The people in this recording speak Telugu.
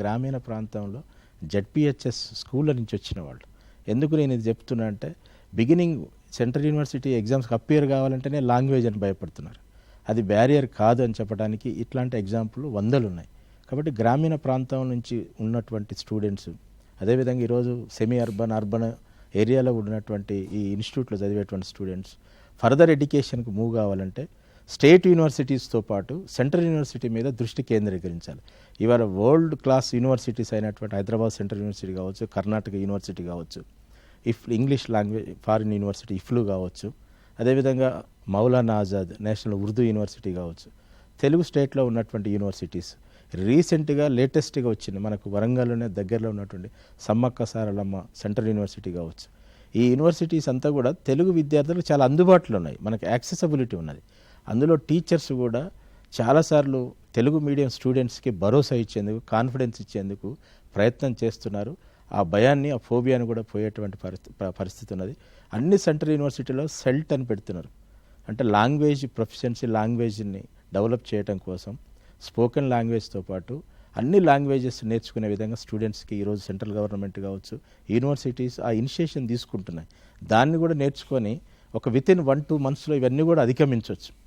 గ్రామీణ ప్రాంతంలో జెడ్పీహెచ్ఎస్ స్కూళ్ళ నుంచి వచ్చిన వాళ్ళు. ఎందుకు నేను ఇది చెప్తున్నా అంటే, బిగినింగ్ సెంట్రల్ యూనివర్సిటీ ఎగ్జామ్స్కి అపియర్ కావాలంటేనే లాంగ్వేజ్ అని భయపడుతున్నారు. అది బ్యారియర్ కాదు అని చెప్పడానికి ఇట్లాంటి ఎగ్జాంపుల్ వందలు ఉన్నాయి. కాబట్టి గ్రామీణ ప్రాంతం నుంచి ఉన్నటువంటి స్టూడెంట్స్, అదేవిధంగా ఈరోజు సెమీ అర్బన్ ఏరియాలో ఉన్నటువంటి ఈ ఇన్స్టిట్యూట్లో చదివేటువంటి స్టూడెంట్స్ ఫర్దర్ ఎడ్యుకేషన్కి మూవ్ కావాలంటే స్టేట్ యూనివర్సిటీస్తో పాటు సెంట్రల్ యూనివర్సిటీ మీద దృష్టి కేంద్రీకరించాలి. ఇవాళ వరల్డ్ క్లాస్ యూనివర్సిటీస్ అయినటువంటి హైదరాబాద్ సెంట్రల్ యూనివర్సిటీ కావచ్చు, కర్ణాటక యూనివర్సిటీ కావచ్చు, ఇంగ్లీష్ లాంగ్వేజ్ ఫారిన్ యూనివర్సిటీ ఇఫ్లు కావచ్చు, అదేవిధంగా మౌలానా ఆజాద్ నేషనల్ ఉర్దూ యూనివర్సిటీ కావచ్చు, తెలుగు స్టేట్లో ఉన్నటువంటి యూనివర్సిటీస్ రీసెంట్గా లేటెస్ట్గా వచ్చింది మనకు వరంగల్లోనే దగ్గరలో ఉన్నటువంటి సమ్మక్క సారలమ్మ సెంట్రల్ యూనివర్సిటీ కావచ్చు. ఈ యూనివర్సిటీస్ అంతా కూడా తెలుగు విద్యార్థులకు చాలా అందుబాటులో ఉన్నాయి, మనకు యాక్సెసిబిలిటీ ఉన్నది. అందులో టీచర్స్ కూడా చాలాసార్లు తెలుగు మీడియం స్టూడెంట్స్కి భరోసా ఇచ్చేందుకు, కాన్ఫిడెన్స్ ఇచ్చేందుకు ప్రయత్నం చేస్తున్నారు. ఆ భయాన్ని, ఆ ఫోబియాని కూడా పోయేటువంటి పరిస్థితి ఉన్నది. అన్ని సెంట్రల్ యూనివర్సిటీలో సెల్ట్ అని పెడుతున్నారు. అంటే లాంగ్వేజ్ ప్రొఫిషియన్సీ, లాంగ్వేజ్ని డెవలప్ చేయడం కోసం స్పోకెన్ లాంగ్వేజ్తో పాటు అన్ని లాంగ్వేజెస్ నేర్చుకునే విధంగా స్టూడెంట్స్కి ఈరోజు సెంట్రల్ గవర్నమెంట్ కావచ్చు, యూనివర్సిటీస్ ఆ ఇనిషియేషన్ తీసుకుంటున్నాయి. దాన్ని కూడా నేర్చుకొని ఒక వితిన్ 1-2 monthsలో ఇవన్నీ కూడా అధిగమించవచ్చు.